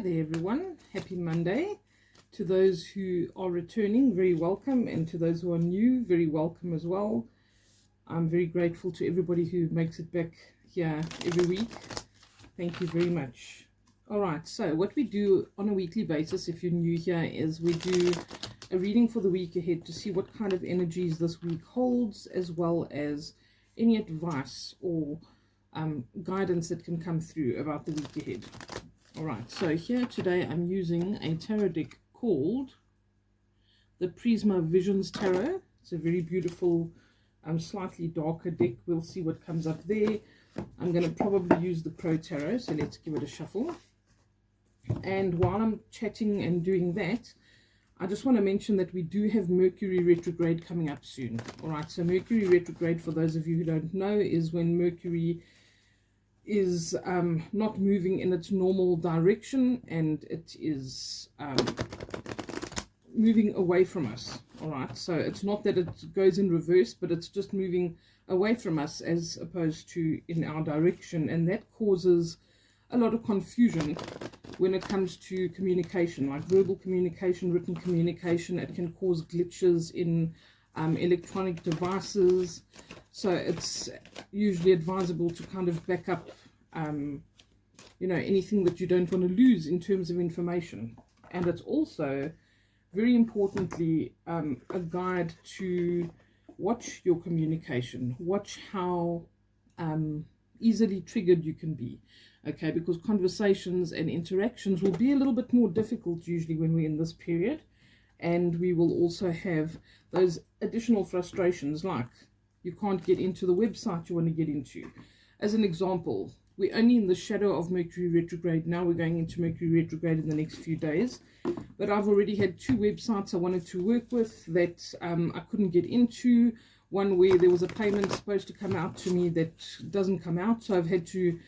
there everyone, happy Monday. To those who are returning, very welcome, and to those who are new, very welcome as well. I'm very grateful to everybody who makes it back here every week. Thank you very much. Alright, so what we do on a weekly basis, if you're new here, is we do a reading for the week ahead to see what kind of energies this week holds, as well as any advice or guidance that can come through about the week ahead. Alright, so here today I'm using a tarot deck called the Prisma Visions Tarot. It's a very beautiful, slightly darker deck. We'll see what comes up there. I'm going to probably use the Crow Tarot, so let's give it a shuffle. And while I'm chatting and doing that, I just want to mention that we do have Mercury retrograde coming up soon. Alright, so Mercury retrograde, for those of you who don't know, is when Mercury is not moving in its normal direction, and it is moving away from us. Alright, so it's not that it goes in reverse, but it's just moving away from us as opposed to in our direction, and that causes a lot of confusion when it comes to communication, like verbal communication, written communication. It can cause glitches in electronic devices, so it's usually advisable to kind of back up anything that you don't want to lose in terms of information. And it's also very importantly a guide to watch your communication, watch how easily triggered you can be. Okay, because conversations and interactions will be a little bit more difficult usually when we're in this period, and we will also have those additional frustrations, like you can't get into the website you want to get into. As an example, we're only in the shadow of Mercury retrograde now. We're going into Mercury retrograde in the next few days, but I've already had 2 websites I wanted to work with that I couldn't get into. One where there was a payment supposed to come out to me that doesn't come out, so I've had to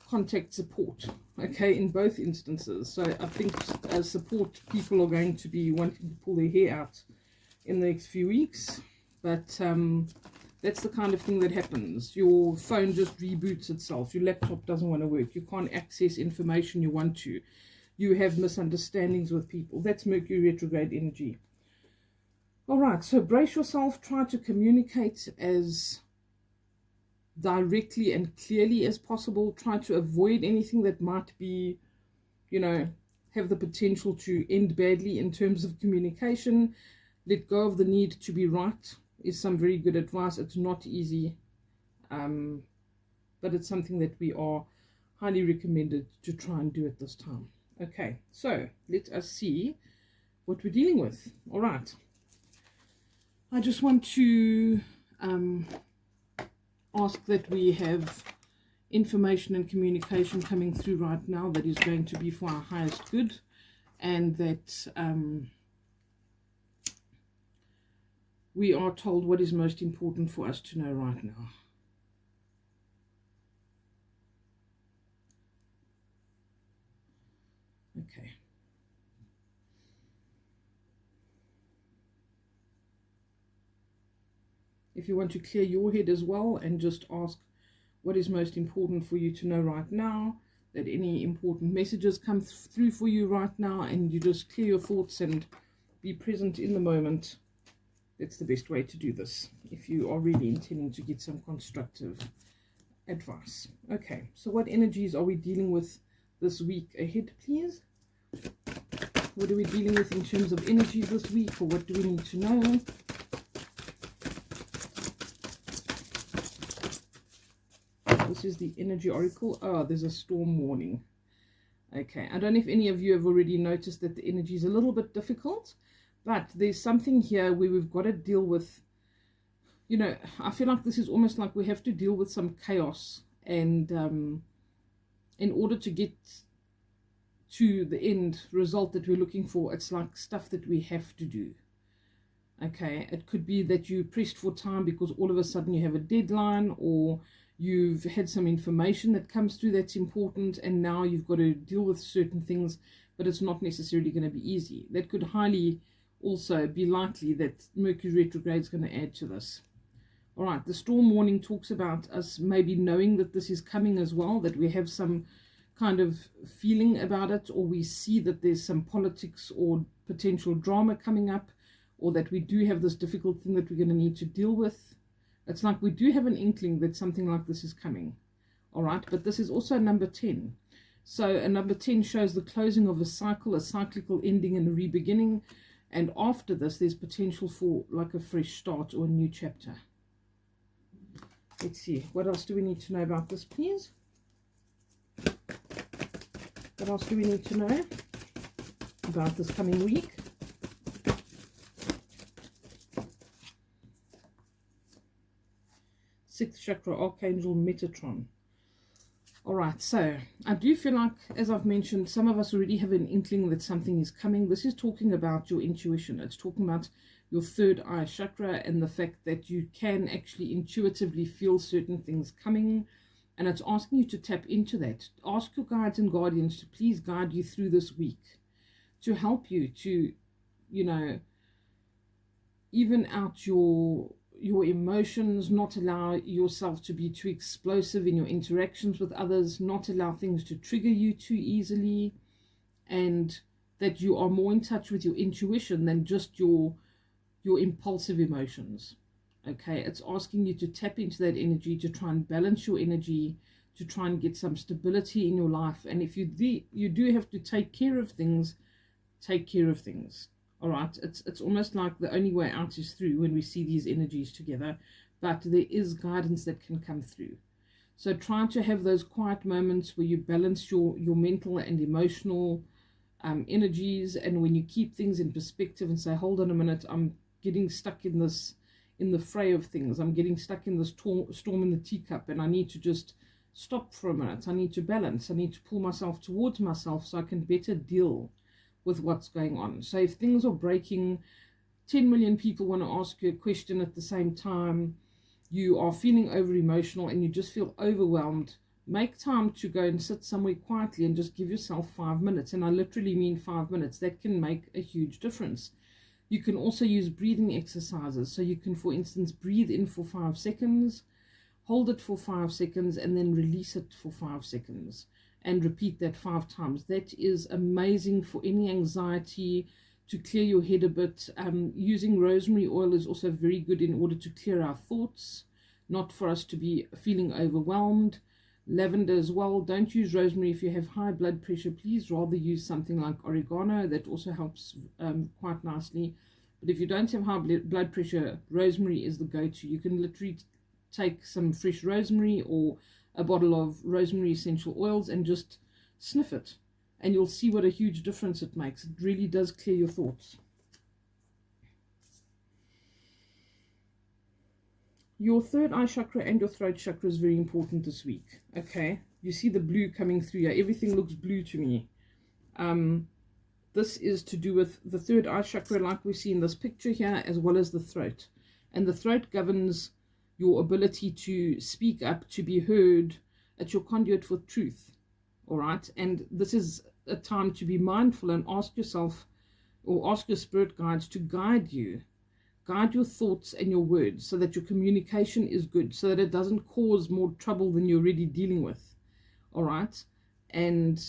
contact support, okay, in both instances. So I think as support people are going to be wanting to pull their hair out in the next few weeks, but that's the kind of thing that happens. Your phone just reboots itself, your laptop doesn't want to work, you can't access information you want to, you have misunderstandings with people. That's Mercury retrograde energy. Alright, so brace yourself, try to communicate as directly and clearly as possible. Try to avoid anything that might be, have the potential to end badly in terms of communication. Let go of the need to be right is some very good advice. It's not easy, but it's something that we are highly recommended to try and do at this time. Okay, so let us see what we're dealing with. All right, I just want to ask that we have information and communication coming through right now that is going to be for our highest good, and that we are told what is most important for us to know right now. Okay. If you want to clear your head as well and just ask what is most important for you to know right now, that any important messages come through for you right now, and you just clear your thoughts and be present in the moment, that's the best way to do this if you are really intending to get some constructive advice. Okay, so what energies are we dealing with this week ahead, please? What are we dealing with in terms of energy this week, or what do we need to know? This is the energy oracle. Oh, there's a storm warning. Okay, I don't know if any of you have already noticed that the energy is a little bit difficult, but there's something here where we've got to deal with, I feel like this is almost like we have to deal with some chaos, and in order to get to the end result that we're looking for, it's like stuff that we have to do. Okay, it could be that you pressed for time because all of a sudden you have a deadline, or you've had some information that comes through that's important, and now you've got to deal with certain things, but it's not necessarily going to be easy. That could highly also be likely that Mercury retrograde is going to add to this. All right, the storm warning talks about us maybe knowing that this is coming as well, that we have some kind of feeling about it, or we see that there's some politics or potential drama coming up, or that we do have this difficult thing that we're going to need to deal with, it's like we do have an inkling that something like this is coming. All right, but this is also number 10. So a number 10 shows the closing of a cycle, a cyclical ending and a re-beginning. And after this, there's potential for like a fresh start or a new chapter. Let's see. What else do we need to know about this, please? What else do we need to know about this coming week? Sixth chakra, Archangel Metatron. All right, so I do feel like, as I've mentioned, some of us already have an inkling that something is coming. This is talking about your intuition. It's talking about your third eye chakra and the fact that you can actually intuitively feel certain things coming. And it's asking you to tap into that. Ask your guides and guardians to please guide you through this week, to help you to, you know, even out your emotions, not allow yourself to be too explosive in your interactions with others, not allow things to trigger you too easily, and that you are more in touch with your intuition than just your impulsive emotions. Okay, it's asking you to tap into that energy, to try and balance your energy, to try and get some stability in your life. And if you do have to take care of things, take care of things. All right, it's almost like the only way out is through when we see these energies together, but there is guidance that can come through. So try to have those quiet moments where you balance your mental and emotional energies, and when you keep things in perspective and say, hold on a minute, I'm getting stuck in the fray of things. I'm getting stuck in this storm in the teacup, and I need to just stop for a minute. I need to balance. I need to pull myself towards myself so I can better deal with what's going on. So if things are breaking, 10 million people want to ask you a question at the same time, you are feeling over emotional and you just feel overwhelmed, make time to go and sit somewhere quietly and just give yourself 5 minutes. And I literally mean 5 minutes. That can make a huge difference. You can also use breathing exercises. So you can, for instance, breathe in for 5 seconds, hold it for 5 seconds, and then release it for 5 seconds. And repeat that 5 times. That is amazing for any anxiety, to clear your head a bit. Using rosemary oil is also very good in order to clear our thoughts, not for us to be feeling overwhelmed. Lavender as well. Don't use rosemary if you have high blood pressure. Please rather use something like oregano. That also helps quite nicely. But if you don't have high blood pressure, rosemary is the go-to. You can literally take some fresh rosemary or a bottle of rosemary essential oils and just sniff it, and you'll see what a huge difference it makes. It really does clear your thoughts. Your third eye chakra and your throat chakra is very important this week. Okay, you see the blue coming through here. Everything looks blue to me. This is to do with the third eye chakra, like we see in this picture here, as well as the throat. And the throat governs your ability to speak up, to be heard. It's your conduit for truth. All right, and this is a time to be mindful and ask yourself, or ask your spirit guides to guide you. Guide your thoughts and your words so that your communication is good, so that it doesn't cause more trouble than you're already dealing with. All right, and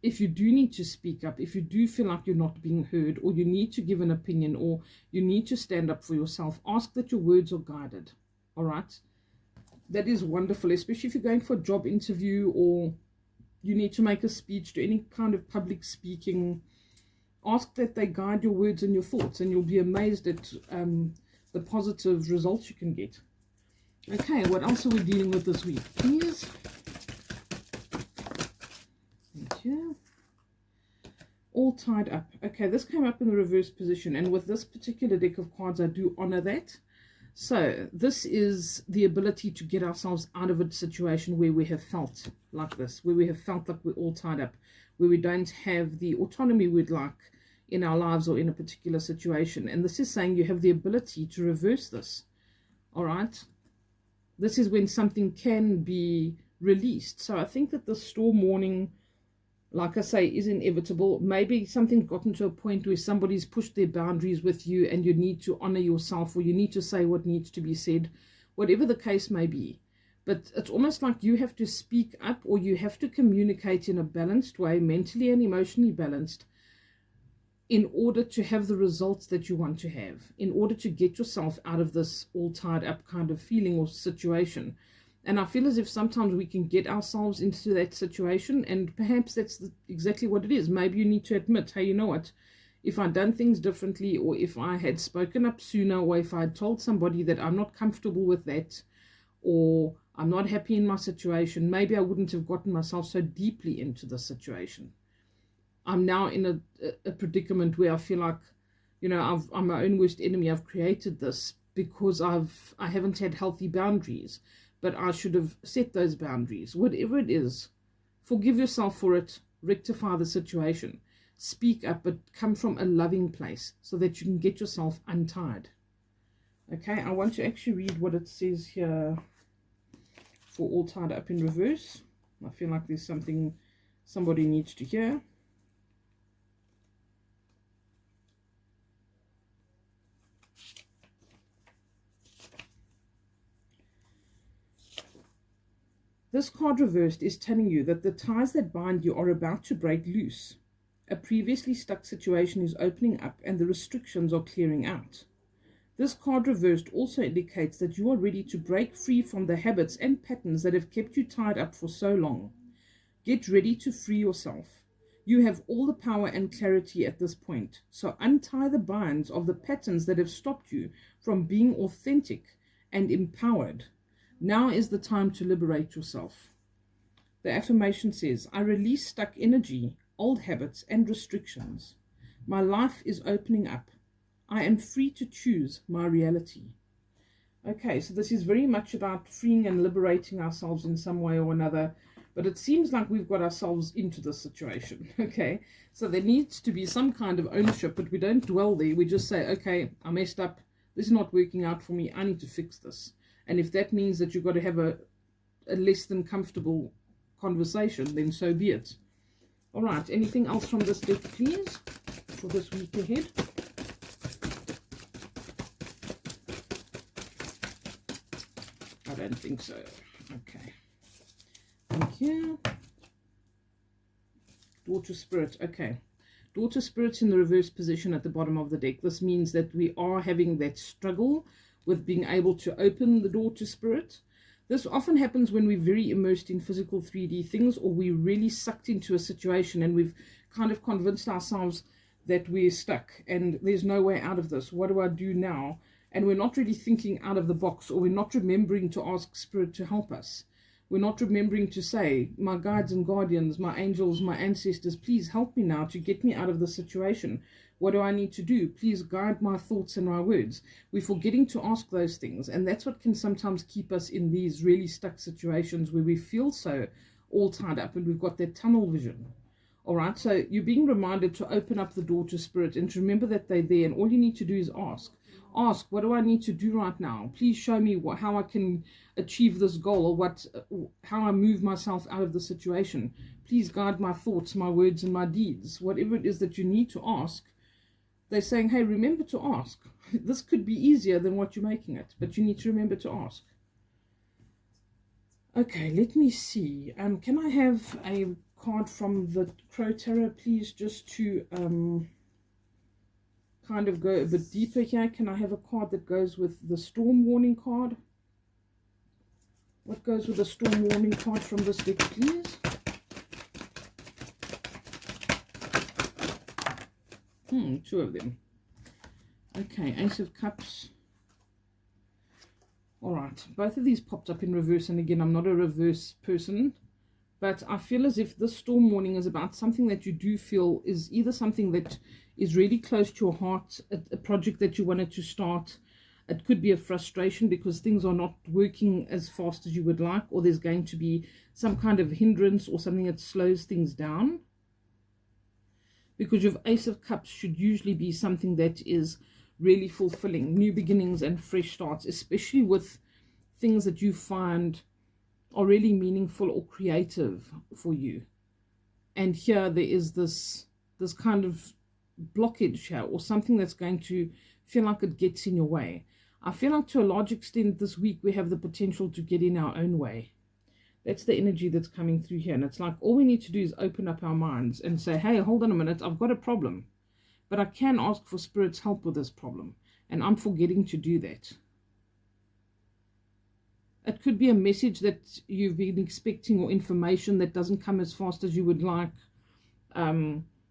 if you do need to speak up, if you do feel like you're not being heard, or you need to give an opinion, or you need to stand up for yourself, ask that your words are guided. All right, that is wonderful, especially if you're going for a job interview or you need to make a speech, to any kind of public speaking. Ask that they guide your words and your thoughts, and you'll be amazed at the positive results you can get. Okay, what else are we dealing with this week, please? Thank you. All tied up. Okay, this came up in the reverse position, and with this particular deck of cards, I do honor that. So this is the ability to get ourselves out of a situation where we have felt like this, where we have felt like we're all tied up, where we don't have the autonomy we'd like in our lives or in a particular situation. And this is saying you have the ability to reverse this. All right, this is when something can be released. So I think that the storm warning, like I say, is inevitable. Maybe something's gotten to a point where somebody's pushed their boundaries with you and you need to honor yourself, or you need to say what needs to be said, whatever the case may be. But it's almost like you have to speak up, or you have to communicate in a balanced way, mentally and emotionally balanced, in order to have the results that you want to have, in order to get yourself out of this all tied up kind of feeling or situation. And I feel as if sometimes we can get ourselves into that situation, and perhaps that's exactly what it is. Maybe you need to admit, hey, you know what? If I'd done things differently, or if I had spoken up sooner, or if I had told somebody that I'm not comfortable with that, or I'm not happy in my situation, maybe I wouldn't have gotten myself so deeply into the situation. I'm now in a predicament where I feel like, I'm my own worst enemy. I've created this because I haven't had healthy boundaries, but I should have set those boundaries. Whatever it is, forgive yourself for it, rectify the situation, speak up, but come from a loving place so that you can get yourself untied. Okay, I want to actually read what it says here for all tied up in reverse. I feel like there's something somebody needs to hear. This card reversed is telling you that the ties that bind you are about to break loose. A previously stuck situation is opening up and the restrictions are clearing out. This card reversed also indicates that you are ready to break free from the habits and patterns that have kept you tied up for so long. Get ready to free yourself. You have all the power and clarity at this point, so untie the binds of the patterns that have stopped you from being authentic and empowered. Now is the time to liberate yourself. The affirmation says, I release stuck energy, old habits, and restrictions. My life is opening up. I am free to choose my reality. Okay, so this is very much about freeing and liberating ourselves in some way or another, but it seems like we've got ourselves into this situation. Okay, so there needs to be some kind of ownership, but we don't dwell there. We just say, okay, I messed up. This is not working out for me. I need to fix this. And if that means that you've got to have a less than comfortable conversation, then so be it. All right, anything else from this deck, please, for this week ahead? I don't think so. Okay. Thank you. Daughter Spirit. Okay. Daughter Spirit's in the reverse position at the bottom of the deck. This means that we are having that struggle with being able to open the door to Spirit. This often happens when we're very immersed in physical 3D things, or we're really sucked into a situation and we've kind of convinced ourselves that we're stuck and there's no way out of this. What do I do now? And we're not really thinking out of the box, or we're not remembering to ask Spirit to help us. We're not remembering to say, my guides and guardians, my angels, my ancestors, please help me now to get me out of the situation. What do I need to do? Please guide my thoughts and my words. We're forgetting to ask those things, and that's what can sometimes keep us in these really stuck situations where we feel so all tied up and we've got that tunnel vision. All right, so you're being reminded to open up the door to Spirit and to remember that they're there, and all you need to do is ask. Ask, what do I need to do right now? Please show me how I can achieve this goal, or how I move myself out of the situation. Please guide my thoughts, my words, and my deeds. Whatever it is that you need to ask, they're saying, hey, remember to ask. This could be easier than what you're making it, but you need to remember to ask. Okay, let me see. Can I have a card from the Crow Tarot, please, just to kind of go a bit deeper here? Can I have a card that goes with the storm warning card? What goes with the storm warning card from this deck, please? Two of them. Okay, Ace of Cups. All right, both of these popped up in reverse, and again, I'm not a reverse person, but I feel as if this storm warning is about something that you do feel is either something that is really close to your heart, a project that you wanted to start. It could be a frustration because things are not working as fast as you would like, or there's going to be some kind of hindrance or something that slows things down. Because your Ace of Cups should usually be something that is really fulfilling, new beginnings and fresh starts, especially with things that you find are really meaningful or creative for you. And here there is this kind of blockage here, or something that's going to feel like it gets in your way. I feel like to a large extent this week we have the potential to get in our own way. That's the energy that's coming through here. And it's like all we need to do is open up our minds and say, hey, hold on a minute, I've got a problem. But I can ask for Spirit's help with this problem. And I'm forgetting to do that. It could be a message that you've been expecting or information that doesn't come as fast as you would like.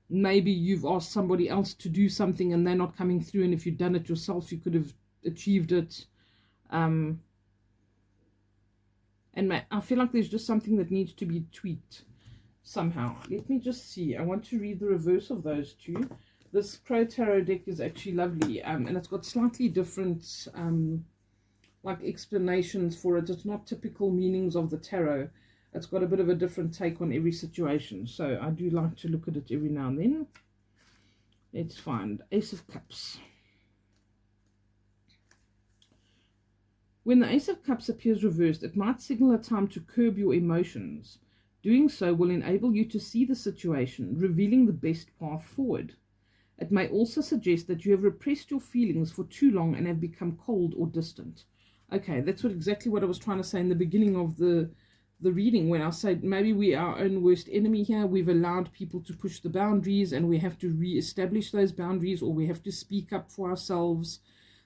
Maybe you've asked somebody else to do something and they're not coming through. And if you'd done it yourself, you could have achieved it. And I feel like there's just something that needs to be tweaked somehow. Let me just see. I want to read the reverse of those two. This Crow Tarot deck is actually lovely, and it's got slightly different like explanations for it. It's not typical meanings of the tarot. It's got a bit of a different take on every situation. So I do like to look at it every now and then. Let's find Ace of Cups. When the Ace of Cups appears reversed, it might signal a time to curb your emotions. Doing so will enable you to see the situation, revealing the best path forward. It may also suggest that you have repressed your feelings for too long and have become cold or distant. Okay, that's exactly what I was trying to say in the beginning of the reading, when I said maybe we are our own worst enemy here. We've allowed people to push the boundaries and we have to re-establish those boundaries, or we have to speak up for ourselves.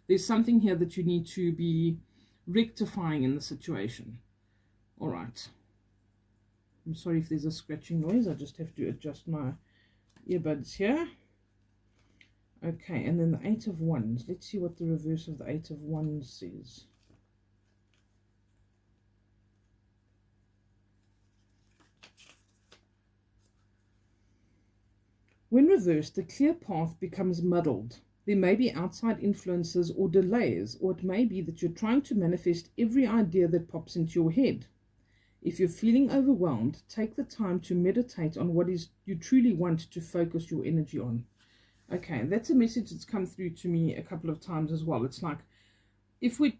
There's something here that you need to be rectifying in the situation. All right. I'm sorry if there's a scratching noise. I just have to adjust my earbuds here. Okay, and then the Eight of Wands. Let's see what the reverse of the Eight of Wands says. When reversed, the clear path becomes muddled. There may be outside influences or delays, or it may be that you're trying to manifest every idea that pops into your head. If you're feeling overwhelmed, take the time to meditate on what is you truly want to focus your energy on. Okay, that's a message that's come through to me a couple of times as well. It's like, if we're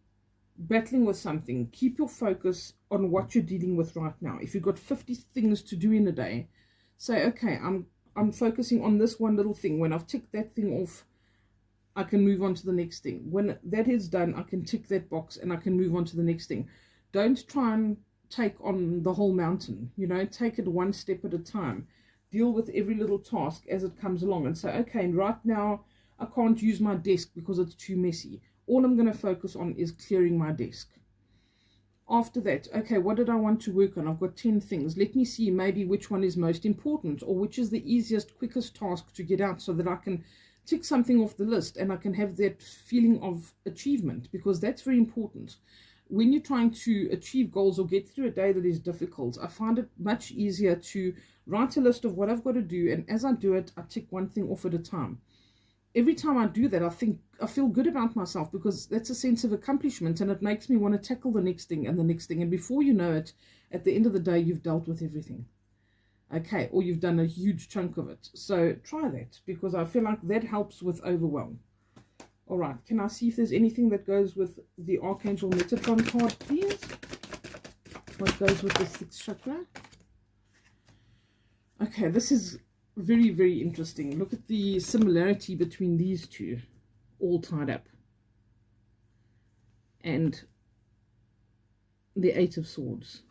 battling with something, keep your focus on what you're dealing with right now. If you've got 50 things to do in a day, say, okay, I'm focusing on this one little thing. When I've ticked that thing off, I can move on to the next thing. When that is done, I can tick that box and I can move on to the next thing. Don't try and take on the whole mountain. You know, take it one step at a time. Deal with every little task as it comes along and say, okay, right now I can't use my desk because it's too messy. All I'm going to focus on is clearing my desk. After that, okay, what did I want to work on? I've got 10 things. Let me see maybe which one is most important, or which is the easiest, quickest task to get out, so that I can tick something off the list and I can have that feeling of achievement, because that's very important. When you're trying to achieve goals or get through a day that is difficult, I find it much easier to write a list of what I've got to do, and as I do it, I tick one thing off at a time. Every time I do that, I feel good about myself, because that's a sense of accomplishment, and it makes me want to tackle the next thing and the next thing. And before you know it, at the end of the day, you've dealt with everything. Okay, or you've done a huge chunk of it. So try that, because I feel like that helps with overwhelm. All right, can I see if there's anything that goes with the Archangel Metatron card, please? What goes with the 6th chakra? Okay, this is very, very interesting. Look at the similarity between these two, all tied up, and the 8 of Swords.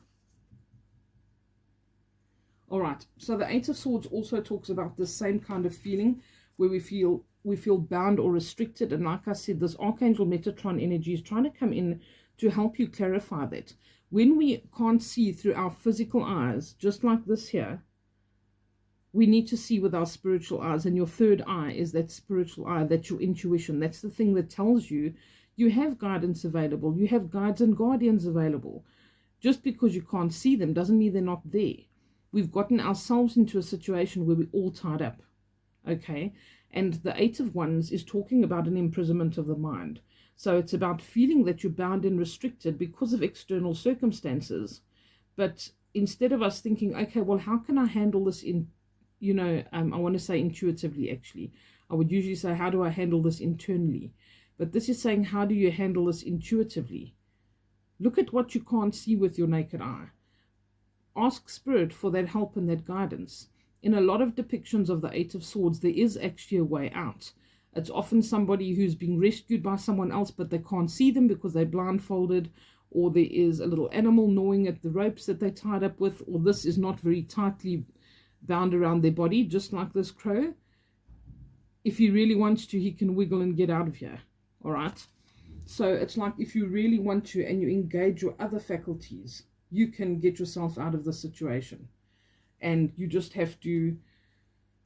All right, so the 8 of Swords also talks about the same kind of feeling, where we feel bound or restricted. And like I said, this Archangel Metatron energy is trying to come in to help you clarify that. When we can't see through our physical eyes, just like this here, we need to see with our spiritual eyes. And your third eye is that spiritual eye. That's your intuition. That's the thing that tells you you have guidance available. You have guides and guardians available. Just because you can't see them doesn't mean they're not there. We've gotten ourselves into a situation where we're all tied up. Okay, and the 8 of Wands is talking about an imprisonment of the mind. So it's about feeling that you're bound and restricted because of external circumstances. But instead of us thinking, okay, well, how can I handle this in, I want to say intuitively, actually. I would usually say, how do I handle this internally? But this is saying, how do you handle this intuitively? Look at what you can't see with your naked eye. Ask Spirit for that help and that guidance. In a lot of depictions of the 8 of Swords, there is actually a way out. It's often somebody who's being rescued by someone else, but they can't see them because they're blindfolded, or there is a little animal gnawing at the ropes that they're tied up with, or this is not very tightly bound around their body, just like this crow. If he really wants to, he can wiggle and get out of here. All right. So it's like if you really want to and you engage your other faculties, you can get yourself out of the situation. And you just have to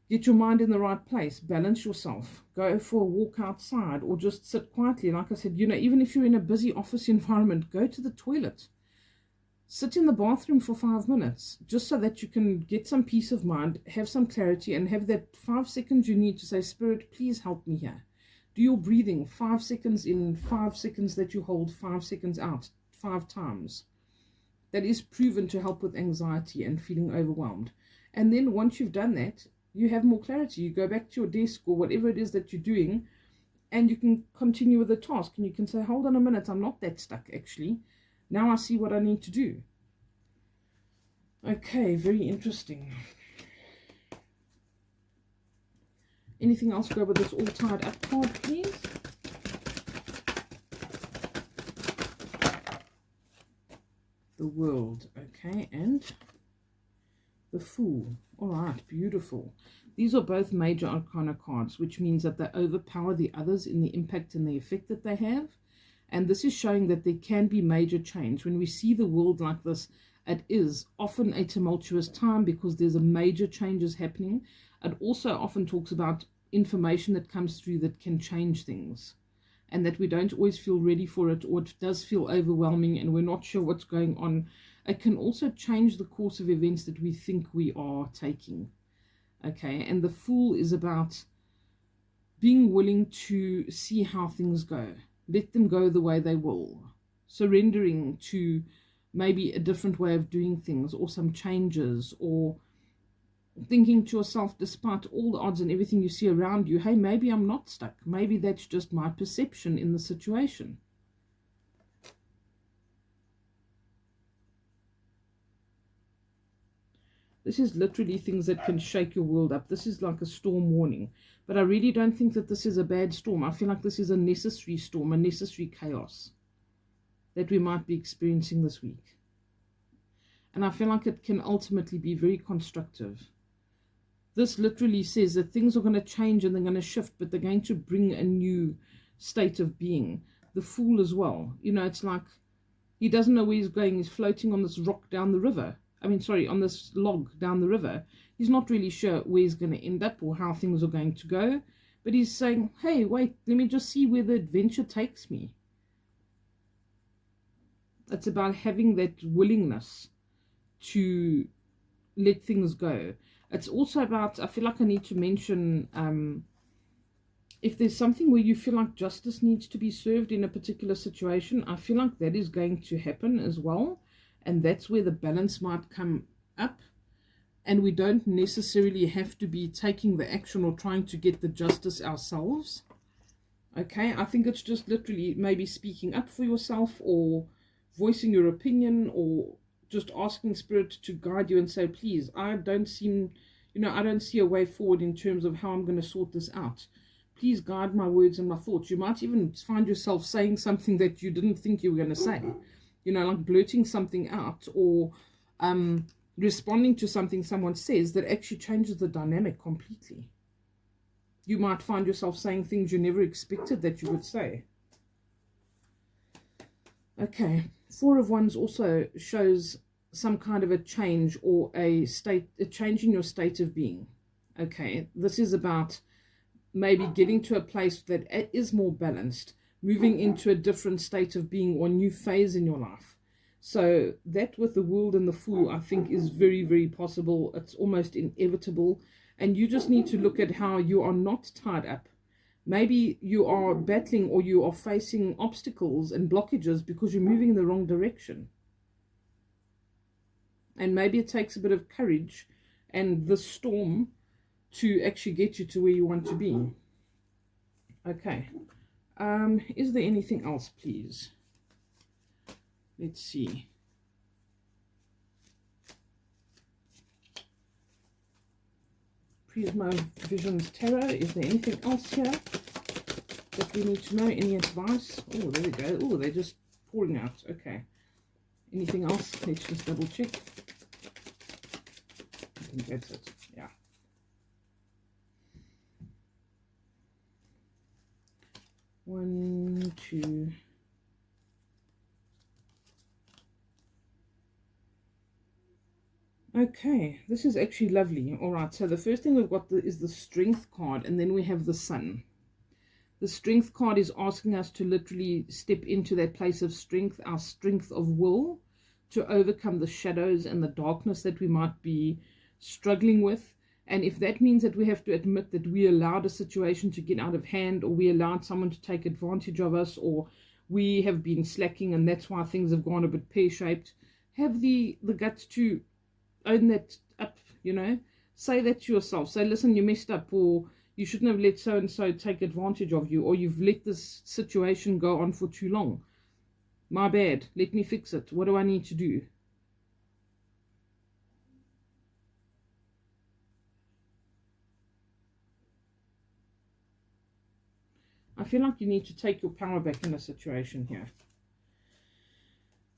get your mind in the right place, balance yourself, go for a walk outside, or just sit quietly. Like I said, even if you're in a busy office environment, go to the toilet. Sit in the bathroom for 5 minutes, just so that you can get some peace of mind, have some clarity, and have that 5 seconds you need to say, Spirit, please help me here. Do your breathing 5 seconds in, 5 seconds that you hold, 5 seconds out, 5 times. That is proven to help with anxiety and feeling overwhelmed. And then once you've done that, you have more clarity. You go back to your desk or whatever it is that you're doing, and you can continue with the task. And you can say, hold on a minute, I'm not that stuck actually. Now I see what I need to do. Okay, very interesting. Anything else go with this all tied up card, please? The World, okay, and the Fool. All right, beautiful. These are both major arcana cards, which means that they overpower the others in the impact and the effect that they have. And this is showing that there can be major change. When we see the world like this, it is often a tumultuous time because there's a major changes happening. It also often talks about information that comes through that can change things, and that we don't always feel ready for it, or it does feel overwhelming and we're not sure what's going on. It can also change the course of events that we think we are taking. Okay, and the Fool is about being willing to see how things go. Let them go the way they will. Surrendering to maybe a different way of doing things, or some changes, or thinking to yourself, despite all the odds and everything you see around you, hey, maybe I'm not stuck. Maybe that's just my perception in the situation. This is literally things that can shake your world up. This is like a storm warning. But I really don't think that this is a bad storm. I feel like this is a necessary storm, a necessary chaos that we might be experiencing this week. And I feel like it can ultimately be very constructive. This literally says that things are going to change and they're going to shift, but they're going to bring a new state of being. The Fool as well. It's like he doesn't know where he's going. He's floating on this rock down the river. On this log down the river. He's not really sure where he's going to end up or how things are going to go. But he's saying, hey, wait, let me just see where the adventure takes me. It's about having that willingness to let things go. It's also about, I feel like I need to mention, if there's something where you feel like justice needs to be served in a particular situation, I feel like that is going to happen as well. And that's where the balance might come up. And we don't necessarily have to be taking the action or trying to get the justice ourselves. Okay, I think it's just literally maybe speaking up for yourself, or voicing your opinion, or just asking Spirit to guide you and say, please, I don't see a way forward in terms of how I'm going to sort this out. Please guide my words and my thoughts. You might even find yourself saying something that you didn't think you were going to say. Like blurting something out, or responding to something someone says that actually changes the dynamic completely. You might find yourself saying things you never expected that you would say. Okay, Four of Wands also shows some kind of a change, or a change in your state of being. Okay, this is about maybe getting to a place that is more balanced, moving into a different state of being or new phase in your life. So that with the World and the Fool, I think, is very, very possible. It's almost inevitable. And you just need to look at how you are not tied up. Maybe you are battling, or you are facing obstacles and blockages because you're moving in the wrong direction. And maybe it takes a bit of courage and the storm to actually get you to where you want to be. Okay. Is there anything else, please? Let's see. Prisma Visions Tarot. Is there anything else here that we need to know. Any advice? Oh, there we go. Oh, they're just pouring out. Okay. Anything else? Let's just double check. I think that's it. Yeah. One, two. Okay, this is actually lovely. All right, so the first thing we've got is the Strength card, and then we have the Sun. The Strength card is asking us to literally step into that place of strength, our strength of will, to overcome the shadows and the darkness that we might be struggling with. And if that means that we have to admit that we allowed a situation to get out of hand, or we allowed someone to take advantage of us, or we have been slacking and that's why things have gone a bit pear-shaped, have the guts to own that up, you know. Say that to yourself. Say, listen, you messed up, or you shouldn't have let so-and-so take advantage of you, or you've let this situation go on for too long. My bad. Let me fix it. What do I need to do? I feel like you need to take your power back in a situation here.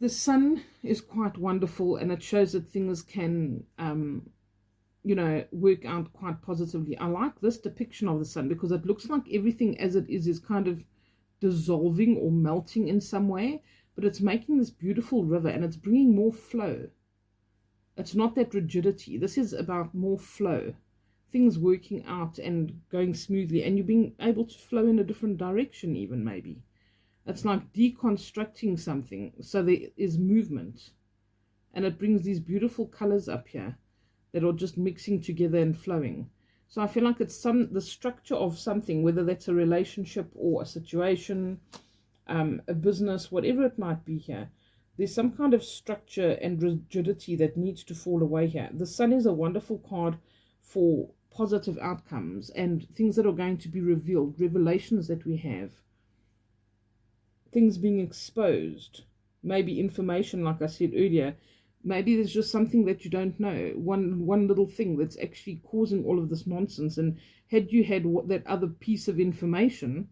The Sun is quite wonderful, and it shows that things can, you know, work out quite positively. I like this depiction of the Sun because it looks like everything as it is kind of dissolving or melting in some way, but it's making this beautiful river, and it's bringing more flow. It's not that rigidity. This is about more flow, things working out and going smoothly, and you being able to flow in a different direction even, maybe. It's like deconstructing something, so there is movement, and it brings these beautiful colors up here that are just mixing together and flowing. So I feel like it's the structure of something, whether that's a relationship or a situation, a business, whatever it might be here. There's some kind of structure and rigidity that needs to fall away here. The Sun is a wonderful card for positive outcomes and things that are going to be revealed, revelations that we have, things being exposed, maybe information, like I said earlier. Maybe there's just something that you don't know, one little thing that's actually causing all of this nonsense, and had you had that other piece of information,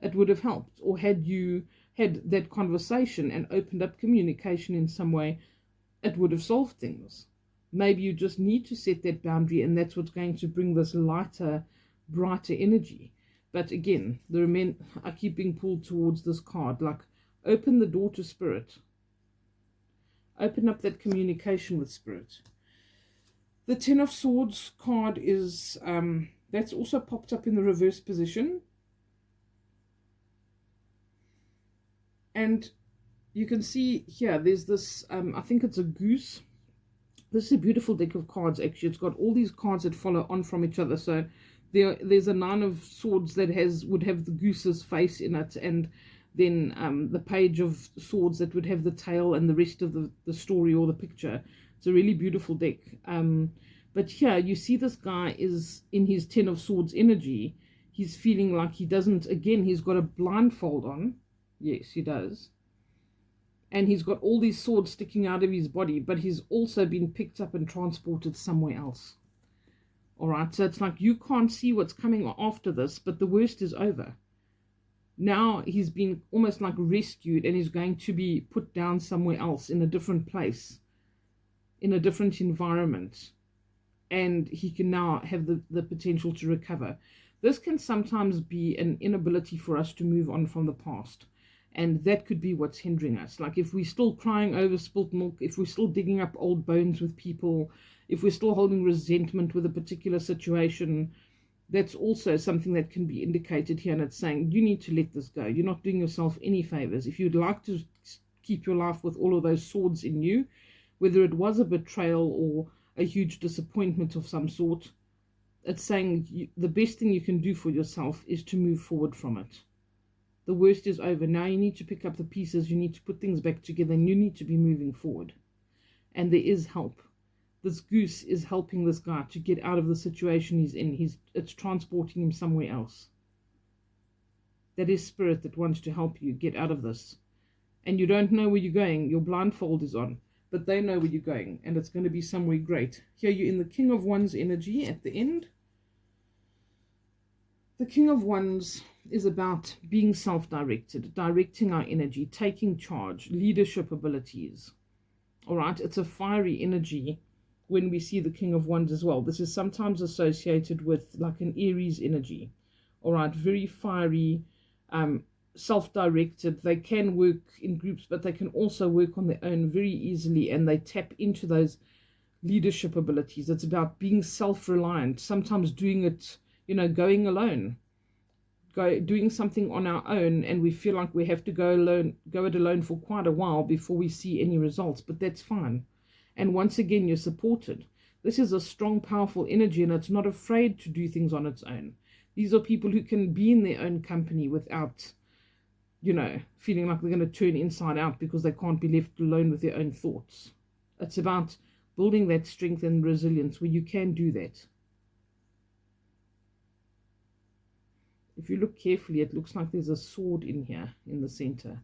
it would have helped. Or had you had that conversation and opened up communication in some way, it would have solved things. Maybe you just need to set that boundary, and that's what's going to bring this lighter, brighter energy. But again, I keep being pulled towards this card, like open the door to spirit. Open up that communication with spirit. The Ten of Swords card is, that's also popped up in the reverse position. And you can see here, there's this, I think it's a goose. This is a beautiful deck of cards, actually. It's got all these cards that follow on from each other. So there's a Nine of Swords that would have the goose's face in it, and then the Page of Swords that would have the tail and the rest of the story or the picture. It's a really beautiful deck. But here you see this guy is in his Ten of Swords energy. He's feeling like he doesn't, again, he's got a blindfold on. Yes, he does. And he's got all these swords sticking out of his body, but he's also been picked up and transported somewhere else. All right, so it's like you can't see what's coming after this, but the worst is over. Now he's been almost like rescued, and he's going to be put down somewhere else in a different place, in a different environment. And he can now have the potential to recover. This can sometimes be an inability for us to move on from the past. And that could be what's hindering us. Like if we're still crying over spilt milk, if we're still digging up old bones with people, if we're still holding resentment with a particular situation, that's also something that can be indicated here. And it's saying, you need to let this go. You're not doing yourself any favors. If you'd like to keep your life with all of those swords in you, whether it was a betrayal or a huge disappointment of some sort, it's saying the best thing you can do for yourself is to move forward from it. The worst is over. Now you need to pick up the pieces. You need to put things back together, and you need to be moving forward. And there is help. This goose is helping this guy to get out of the situation he's in. It's transporting him somewhere else. That is spirit that wants to help you get out of this. And you don't know where you're going. Your blindfold is on. But they know where you're going. And it's going to be somewhere great. Here you're in the King of Wands energy at the end. The King of Wands is about being self-directed, directing our energy, taking charge, leadership abilities. All right, it's a fiery energy when we see the King of Wands as well. This is sometimes associated with like an Aries energy. All right, very fiery, self-directed. They can work in groups, but they can also work on their own very easily, and they tap into those leadership abilities. It's about being self-reliant, sometimes doing it, going alone, doing something on our own, and we feel like we have to go it alone for quite a while before we see any results, but that's fine. And once again, you're supported. This is a strong, powerful energy, and it's not afraid to do things on its own. These are people who can be in their own company without, feeling like they're going to turn inside out because they can't be left alone with their own thoughts. It's about building that strength and resilience where you can do that. If you look carefully, it looks like there's a sword in here in the center.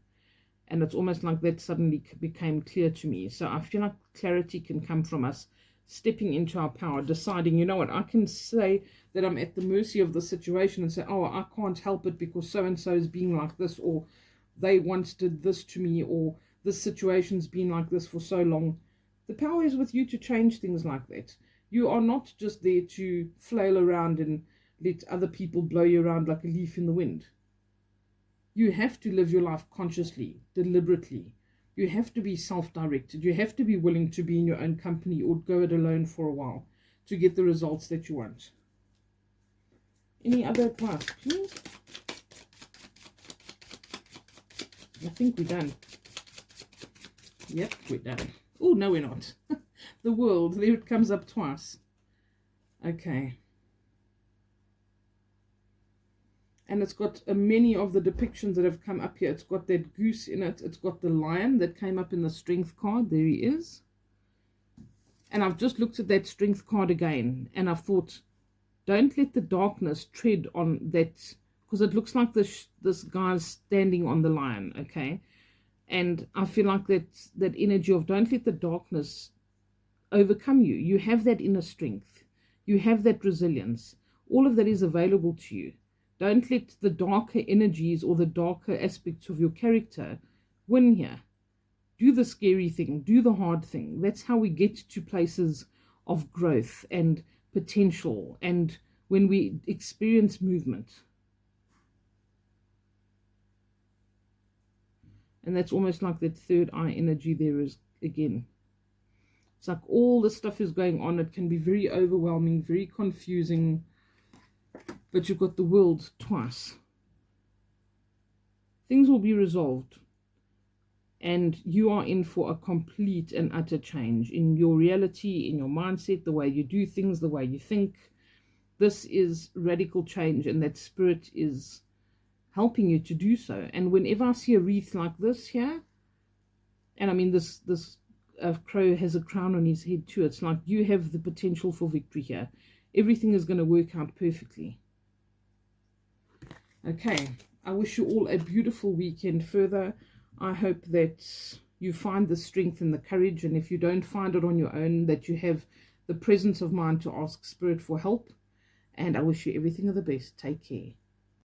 And it's almost like that suddenly became clear to me. So I feel like clarity can come from us stepping into our power, deciding, you know what, I can say that I'm at the mercy of the situation and say, oh, I can't help it because so-and-so is being like this, or they once did this to me, or this situation's been like this for so long. The power is with you to change things like that. You are not just there to flail around and let other people blow you around like a leaf in the wind. You have to live your life consciously, deliberately. You have to be self-directed. You have to be willing to be in your own company or go it alone for a while to get the results that you want. Any other advice, please? I think we're done. Yep, we're done. Oh, no, we're not. The world, there it comes up twice. Okay. And it's got many of the depictions that have come up here. It's got that goose in it. It's got the lion that came up in the strength card. There he is. And I've just looked at that strength card again. And I've thought, don't let the darkness tread on that. Because it looks like this guy's standing on the lion, okay? And I feel like that energy of don't let the darkness overcome you. You have that inner strength. You have that resilience. All of that is available to you. Don't let the darker energies or the darker aspects of your character win here. Do the scary thing. Do the hard thing. That's how we get to places of growth and potential, and when we experience movement. And that's almost like that third eye energy there is again. It's like all this stuff is going on. It can be very overwhelming, very confusing. But you've got the world twice. Things will be resolved. And you are in for a complete and utter change in your reality, in your mindset, the way you do things, the way you think. This is radical change, and that spirit is helping you to do so. And whenever I see a wreath like this here, and I mean this crow has a crown on his head too, it's like you have the potential for victory here. Everything is going to work out perfectly. Okay, I wish you all a beautiful weekend further. I hope that you find the strength and the courage, and if you don't find it on your own, that you have the presence of mind to ask Spirit for help. And I wish you everything of the best. Take care.